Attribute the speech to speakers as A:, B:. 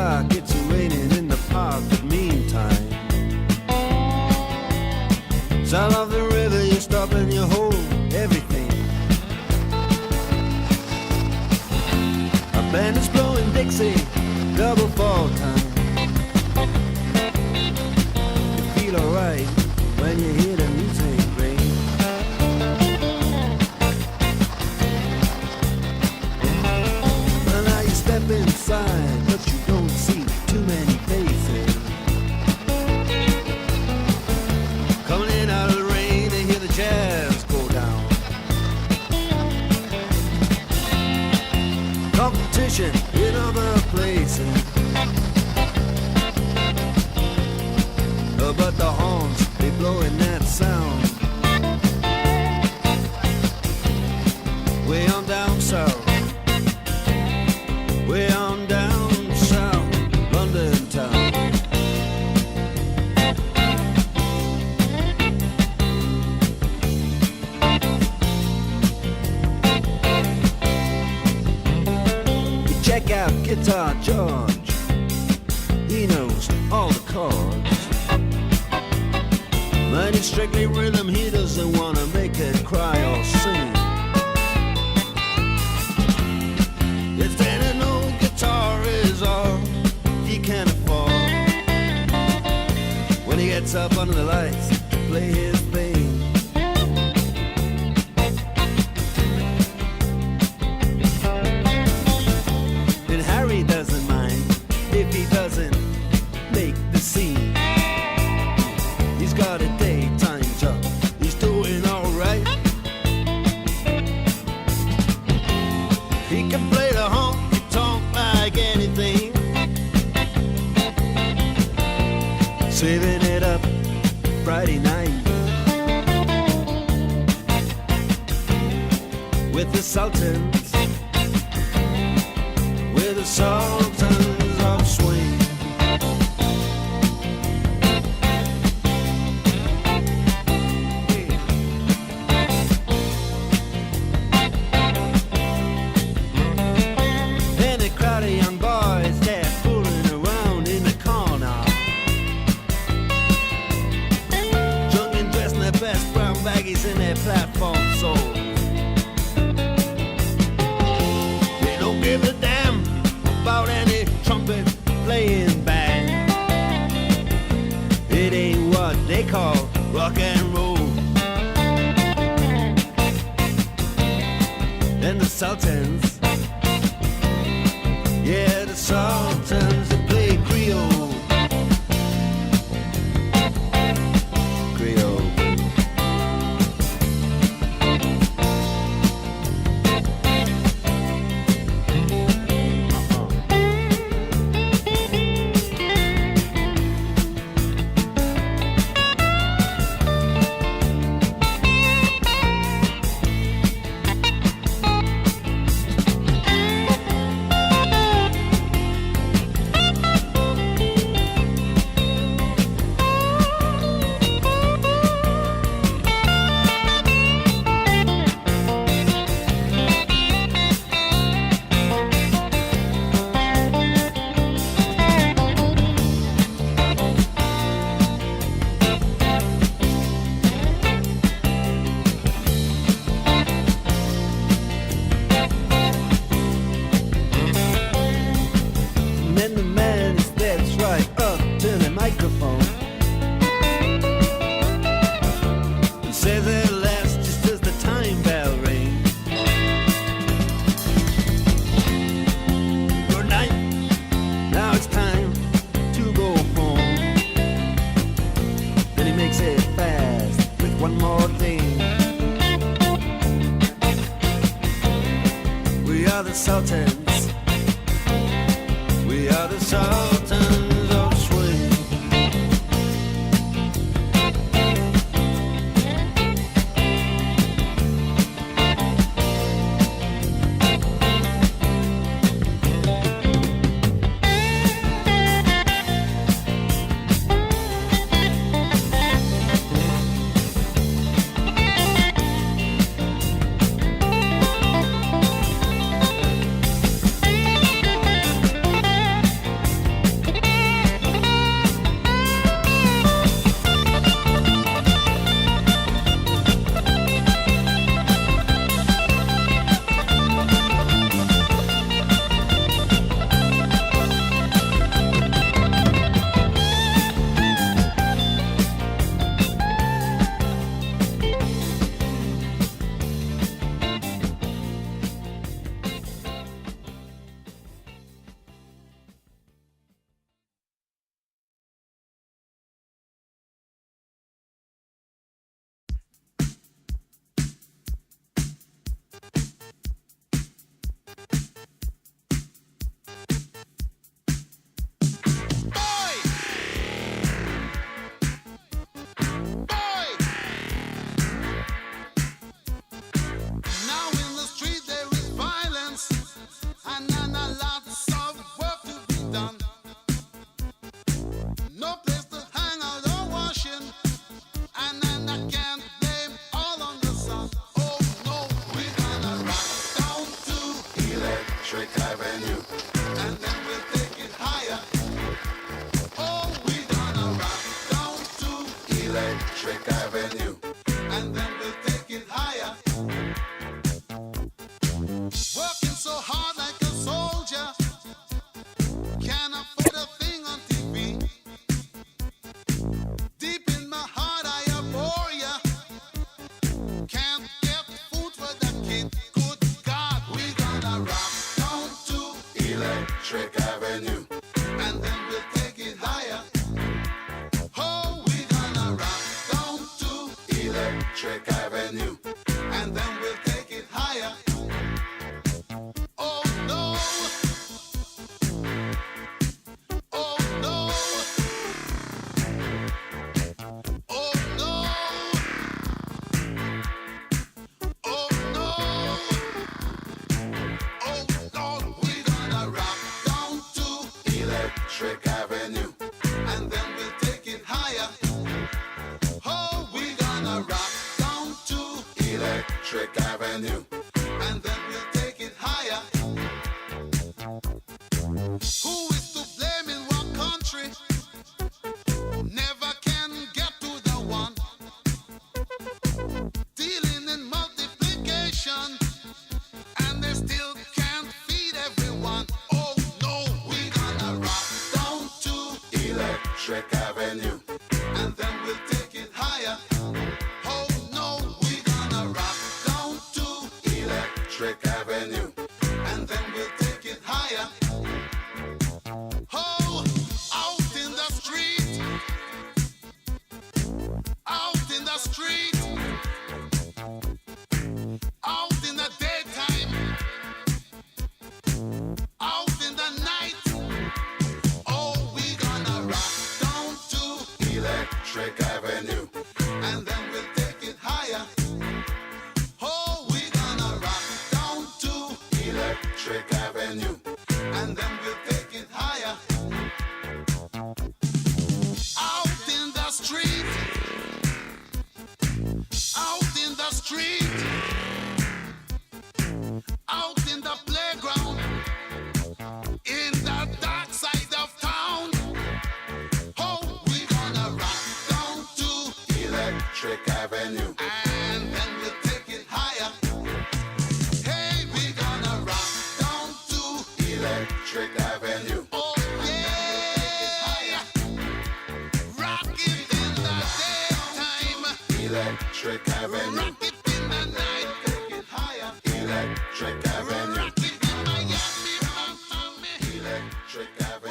A: like it's raining in the park, but meantime, south of the river, you stop and you hold everything. A band is blowing Dixie, double fall time. You feel alright when you hear the music ring. Well, now you step inside, but you don't see too many faces. Coming in out of the rain and hear the jazz go down. Competition in other places, but the horns, they blowing that sound. Way on down south, way on down south, London town. You check out Guitar George, he knows all the chords. But it's strictly rhythm, he doesn't wanna make it cry or sing. If then an old guitar is all he can afford, when he gets up under the lights to play his thing. And Harry doesn't mind if he doesn't make the scene. He's got a daytime job, he's doing alright. He can play the honky-tonk like anything, saving it up Friday night with the Sultans, with the Sultans of Swing. Young boys, they're fooling around in the corner, drunk and dressed in their best brown baggies in their platform soles. They don't give a damn about any trumpet playing band. It ain't what they call rock and roll. And the Sultans, yeah, the Sultans, they play Creole. Creole. Sultans, we are the Sultans of Swing.
B: done. No place to hang out or washing, and then I can't blame all on the sun. Oh no, we're gonna rock down to
C: Electric Avenue,
B: and then we'll take it higher. Oh, we're gonna rock down to
C: Electric Avenue,
B: and then we'll take it higher. Working so hard like a soldier, can't afford a thing on TV. Deep in my heart I abhor ya. Can't get food for the kid. Good God, we gonna rock down to
C: Electric Avenue,
B: and then we'll take it higher. Oh, we gonna rock down to
C: Electric Avenue,
B: and then we'll take it higher. Oh no. Oh no. Oh no. Oh no. Oh Lord, we gonna rock down to
C: Electric Avenue,
B: and then we'll take it higher. Oh, we gonna rock down to
C: Electric Avenue,
B: and then we'll take it higher. Who is to blame in what country? Never can get to the one. Dealing in multiplication, and they still can't feed everyone. Oh no, we gonna rock down to
C: Electric Avenue,
B: and then we'll take it higher. Oh no, we gonna rock down to
C: Electric Avenue,
B: and then we'll take it higher. Oh, out in the street, out in the street, out in the daytime, out in the night. Oh, we gonna rock down to
C: Electric Avenue,
B: and then we'll take it higher. Oh, we gonna rock down to
C: Electric Avenue,
B: and then we'll take it higher. Out in the street, out in the street, out in the playground, in the dark side of town. Oh, we gonna rock down to
C: Electric Avenue,
B: and then we'll take it higher. Hey, we gonna rock down to
C: Electric Avenue,
B: oh yeah, rock it in the daytime,
C: Electric Avenue,
B: rock it in the night, take it higher,
C: Electric Avenue,
B: rock it in Miami, Miami,
C: Electric Avenue.